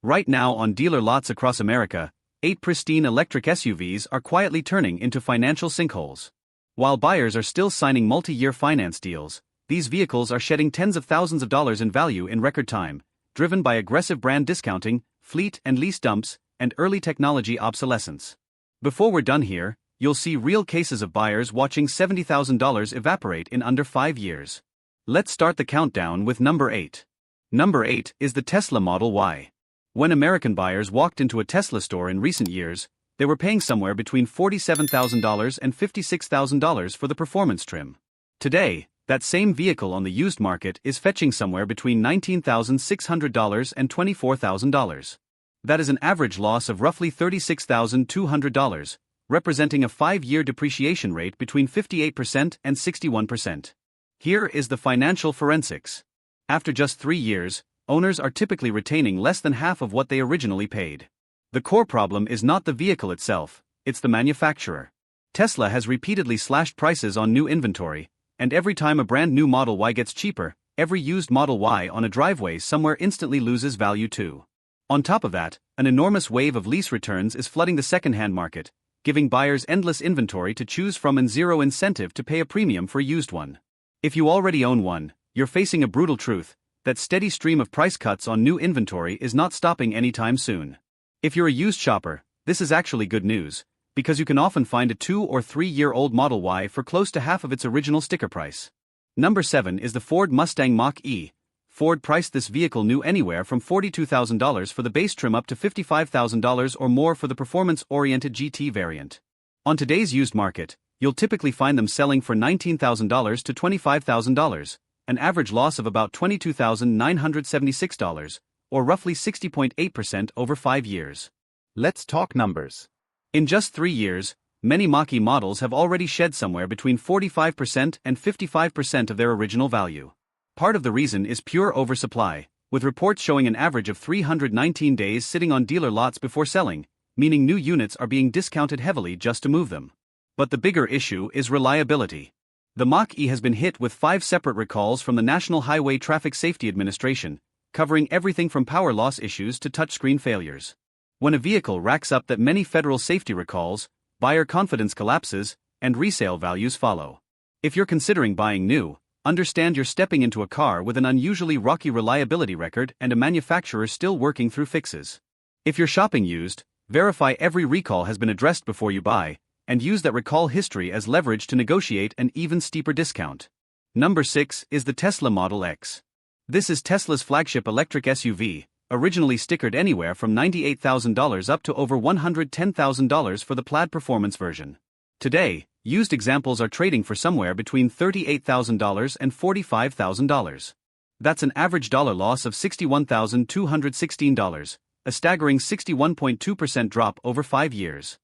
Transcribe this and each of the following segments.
Right now on dealer lots across America, 8 pristine electric SUVs are quietly turning into financial sinkholes. While buyers are still signing multi-year finance deals, these vehicles are shedding tens of thousands of dollars in value in record time, driven by aggressive brand discounting, fleet and lease dumps, and early technology obsolescence. Before we're done here, you'll see real cases of buyers watching $70,000 evaporate in under 5 years. Let's start the countdown with number 8. Number 8 is the Tesla Model Y. When American buyers walked into a Tesla store in recent years, they were paying somewhere between $47,000 and $56,000 for the performance trim. Today, that same vehicle on the used market is fetching somewhere between $19,600 and $24,000. That is an average loss of roughly $36,200, representing a 5-year depreciation rate between 58% and 61%. Here is the financial forensics. After just 3 years, owners are typically retaining less than half of what they originally paid. The core problem is not the vehicle itself, it's the manufacturer. Tesla has repeatedly slashed prices on new inventory, and every time a brand new Model Y gets cheaper, every used Model Y on a driveway somewhere instantly loses value too. On top of that, an enormous wave of lease returns is flooding the secondhand market, giving buyers endless inventory to choose from and zero incentive to pay a premium for a used one. If you already own one, you're facing a brutal truth: that steady stream of price cuts on new inventory is not stopping anytime soon. If you're a used shopper, this is actually good news, because you can often find a 2 or 3 year old Model Y for close to half of its original sticker price. Number 7 is the Ford Mustang Mach-E. Ford priced this vehicle new anywhere from $42,000 for the base trim up to $55,000 or more for the performance-oriented GT variant. On today's used market, you'll typically find them selling for $19,000 to $25,000, an average loss of about $22,976, or roughly 60.8% over 5 years. Let's talk numbers. In just 3 years, many Mach-E models have already shed somewhere between 45% and 55% of their original value. Part of the reason is pure oversupply, with reports showing an average of 319 days sitting on dealer lots before selling, meaning new units are being discounted heavily just to move them. But the bigger issue is reliability. The Mach-E has been hit with 5 separate recalls from the National Highway Traffic Safety Administration, covering everything from power loss issues to touchscreen failures. When a vehicle racks up that many federal safety recalls, buyer confidence collapses, and resale values follow. If you're considering buying new, understand you're stepping into a car with an unusually rocky reliability record and a manufacturer still working through fixes. If you're shopping used, verify every recall has been addressed before you buy, and use that recall history as leverage to negotiate an even steeper discount. Number 6 is the Tesla Model X. This is Tesla's flagship electric SUV, originally stickered anywhere from $98,000 up to over $110,000 for the Plaid Performance version. Today, used examples are trading for somewhere between $38,000 and $45,000. That's an average dollar loss of $61,216, a staggering 61.2% drop over 5 years.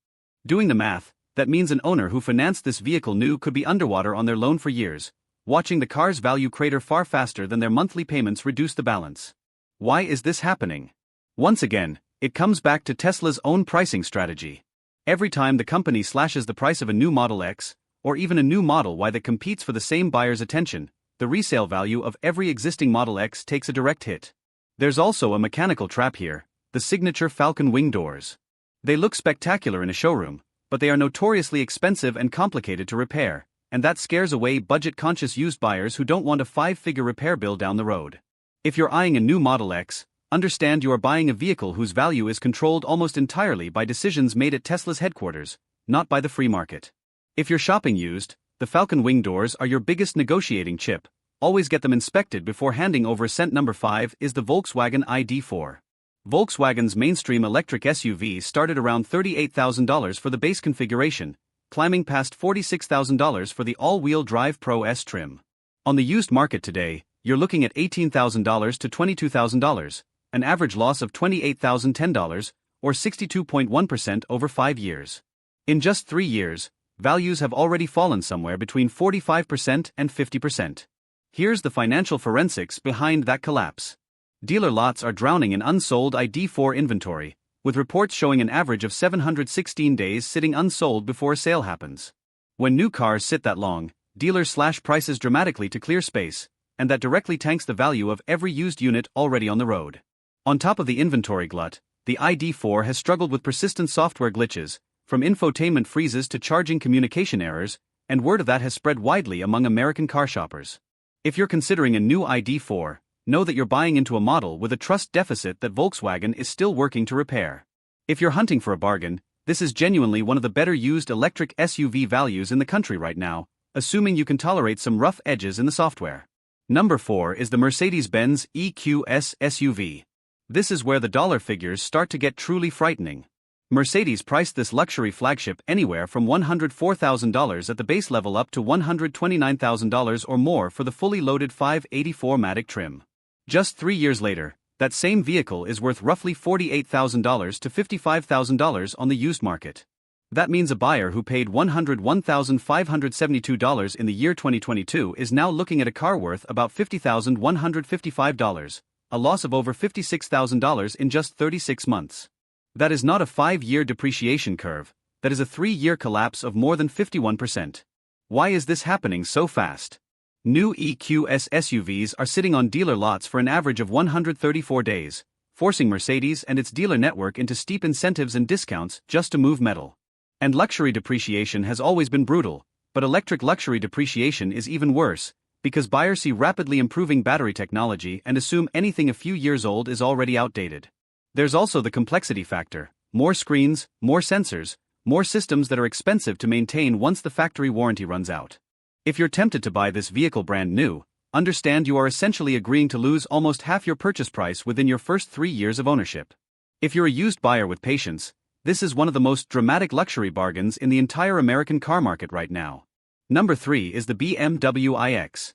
Doing the math, that means an owner who financed this vehicle new could be underwater on their loan for years, watching the car's value crater far faster than their monthly payments reduce the balance. Why is this happening? Once again, it comes back to Tesla's own pricing strategy. Every time the company slashes the price of a new Model X, or even a new Model Y that competes for the same buyer's attention, the resale value of every existing Model X takes a direct hit. There's also a mechanical trap here: the signature Falcon wing doors. They look spectacular in a showroom, but they are notoriously expensive and complicated to repair, and that scares away budget-conscious used buyers who don't want a 5-figure repair bill down the road. If you're eyeing a new Model X, understand you are buying a vehicle whose value is controlled almost entirely by decisions made at Tesla's headquarters, not by the free market. If you're shopping used, the Falcon wing doors are your biggest negotiating chip. Always get them inspected before handing over a cent. Number 5 is the Volkswagen ID.4. Volkswagen's mainstream electric SUV started around $38,000 for the base configuration, climbing past $46,000 for the all-wheel drive Pro S trim. On the used market today, you're looking at $18,000 to $22,000, an average loss of $28,010, or 62.1% over 5 years. In just 3 years, values have already fallen somewhere between 45% and 50%. Here's the financial forensics behind that collapse. Dealer lots are drowning in unsold ID.4 inventory, with reports showing an average of 716 days sitting unsold before a sale happens. When new cars sit that long, dealers slash prices dramatically to clear space, and that directly tanks the value of every used unit already on the road. On top of the inventory glut, the ID4 has struggled with persistent software glitches, from infotainment freezes to charging communication errors, and word of that has spread widely among American car shoppers. If you're considering a new ID4, know that you're buying into a model with a trust deficit that Volkswagen is still working to repair. If you're hunting for a bargain, this is genuinely one of the better used electric SUV values in the country right now, assuming you can tolerate some rough edges in the software. Number 4 is the Mercedes-Benz EQS SUV. This is where the dollar figures start to get truly frightening. Mercedes priced this luxury flagship anywhere from $104,000 at the base level up to $129,000 or more for the fully loaded 584 Matic trim. Just 3 years later, that same vehicle is worth roughly $48,000 to $55,000 on the used market. That means a buyer who paid $101,572 in the year 2022 is now looking at a car worth about $50,155, a loss of over $56,000 in just 36 months. That is not a 5-year depreciation curve, that is a 3-year collapse of more than 51%. Why is this happening so fast? New EQS SUVs are sitting on dealer lots for an average of 134 days, forcing Mercedes and its dealer network into steep incentives and discounts just to move metal. And luxury depreciation has always been brutal, but electric luxury depreciation is even worse, because buyers see rapidly improving battery technology and assume anything a few years old is already outdated. There's also the complexity factor: more screens, more sensors, more systems that are expensive to maintain once the factory warranty runs out. If you're tempted to buy this vehicle brand new, understand you are essentially agreeing to lose almost half your purchase price within your first 3 years of ownership. If you're a used buyer with patience, this is one of the most dramatic luxury bargains in the entire American car market right now. Number 3 is the BMW iX.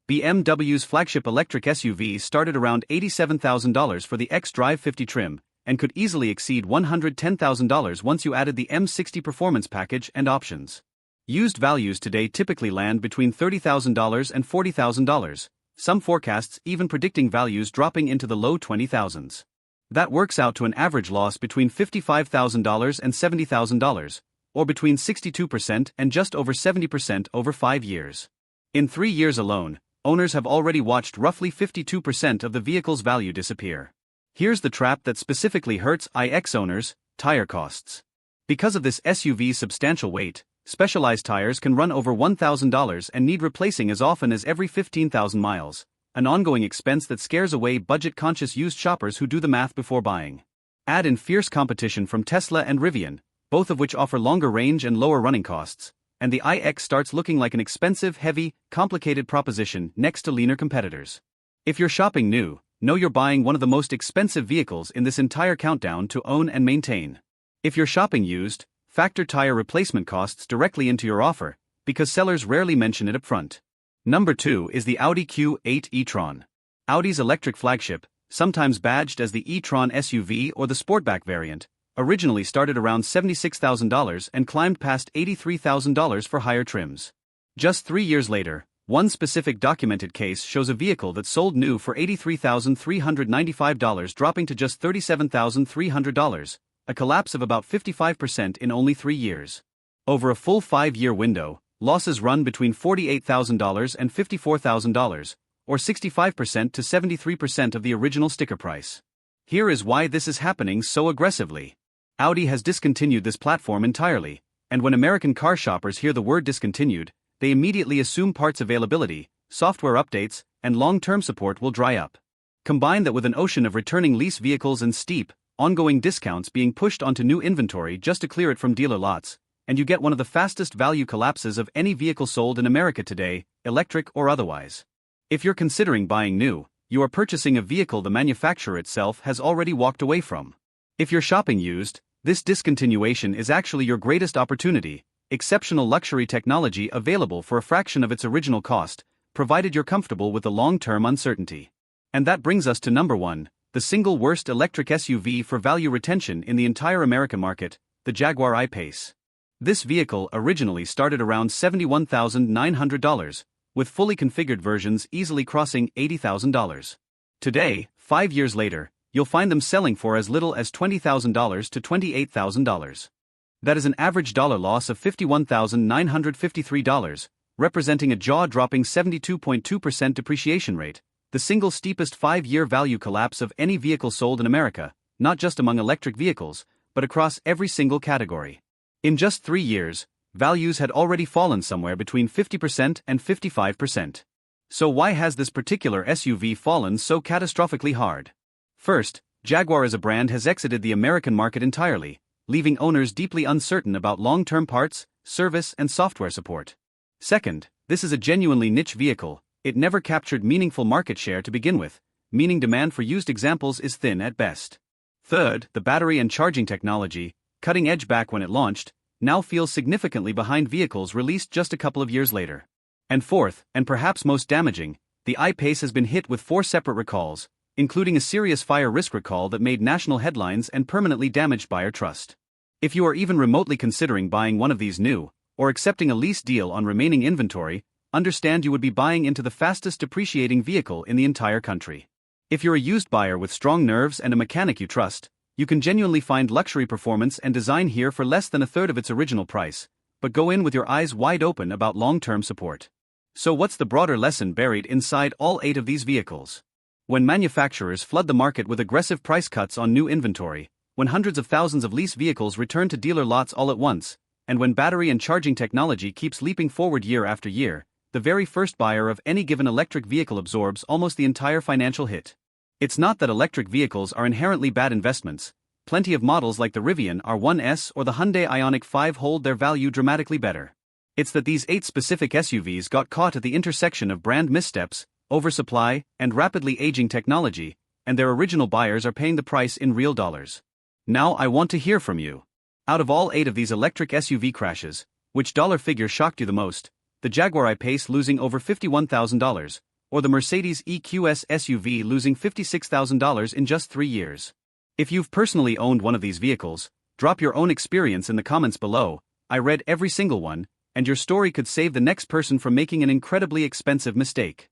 BMW's flagship electric SUV started around $87,000 for the xDrive 50 trim, and could easily exceed $110,000 once you added the M60 performance package and options. Used values today typically land between $30,000 and $40,000, some forecasts even predicting values dropping into the low 20,000s. That works out to an average loss between $55,000 and $70,000, or between 62% and just over 70% over 5 years. In 3 years alone, owners have already watched roughly 52% of the vehicle's value disappear. Here's the trap that specifically hurts iX owners: tire costs. Because of this SUV's substantial weight, specialized tires can run over $1,000 and need replacing as often as every 15,000 miles, an ongoing expense that scares away budget-conscious used shoppers who do the math before buying. Add in fierce competition from Tesla and Rivian, both of which offer longer range and lower running costs, and the iX starts looking like an expensive, heavy, complicated proposition next to leaner competitors. If you're shopping new, know you're buying one of the most expensive vehicles in this entire countdown to own and maintain. If you're shopping used, factor tire replacement costs directly into your offer, because sellers rarely mention it up front. Number 2 is the Audi Q8 e-tron. Audi's electric flagship, sometimes badged as the e-tron SUV or the Sportback variant, originally started around $76,000 and climbed past $83,000 for higher trims. Just 3 years later, one specific documented case shows a vehicle that sold new for $83,395 dropping to just $37,300, a collapse of about 55% in only 3 years. Over a full 5-year window, losses run between $48,000 and $54,000, or 65% to 73% of the original sticker price. Here is why this is happening so aggressively. Audi has discontinued this platform entirely, and when American car shoppers hear the word discontinued, they immediately assume parts availability, software updates, and long-term support will dry up. Combine that with an ocean of returning lease vehicles and steep, ongoing discounts being pushed onto new inventory just to clear it from dealer lots, and you get one of the fastest value collapses of any vehicle sold in America today, electric or otherwise. If you're considering buying new, you are purchasing a vehicle the manufacturer itself has already walked away from. If you're shopping used, this discontinuation is actually your greatest opportunity: exceptional luxury technology available for a fraction of its original cost, provided you're comfortable with the long-term uncertainty. And that brings us to number 1, the single worst electric SUV for value retention in the entire American market, the Jaguar I-Pace. This vehicle originally started around $71,900, with fully configured versions easily crossing $80,000. Today, 5 years later, you'll find them selling for as little as $20,000 to $28,000. That is an average dollar loss of $51,953, representing a jaw-dropping 72.2% depreciation rate, the single steepest 5-year value collapse of any vehicle sold in America, not just among electric vehicles, but across every single category. In just 3 years, values had already fallen somewhere between 50% and 55%. So why has this particular SUV fallen so catastrophically hard? First, Jaguar as a brand has exited the American market entirely, leaving owners deeply uncertain about long-term parts, service, and software support. Second, this is a genuinely niche vehicle. It never captured meaningful market share to begin with, meaning demand for used examples is thin at best. Third, the battery and charging technology, cutting edge back when it launched, now feels significantly behind vehicles released just a couple of years later. And fourth, and perhaps most damaging, the I-Pace has been hit with 4 separate recalls, including a serious fire risk recall that made national headlines and permanently damaged buyer trust. If you are even remotely considering buying one of these new, or accepting a lease deal on remaining inventory, understand you would be buying into the fastest depreciating vehicle in the entire country. If you're a used buyer with strong nerves and a mechanic you trust, you can genuinely find luxury performance and design here for less than a third of its original price, but go in with your eyes wide open about long-term support. So what's the broader lesson buried inside all 8 of these vehicles? When manufacturers flood the market with aggressive price cuts on new inventory, when hundreds of thousands of lease vehicles return to dealer lots all at once, and when battery and charging technology keeps leaping forward year after year, the very first buyer of any given electric vehicle absorbs almost the entire financial hit. It's not that electric vehicles are inherently bad investments. Plenty of models like the Rivian R1S or the Hyundai Ioniq 5 hold their value dramatically better. It's that these 8 specific SUVs got caught at the intersection of brand missteps, oversupply, and rapidly aging technology, and their original buyers are paying the price in real dollars. Now I want to hear from you. Out of all 8 of these electric SUV crashes, which dollar figure shocked you the most? The Jaguar I-Pace losing over $51,000, or the Mercedes EQS SUV losing $56,000 in just 3 years? If you've personally owned one of these vehicles, drop your own experience in the comments below. I read every single one, and your story could save the next person from making an incredibly expensive mistake.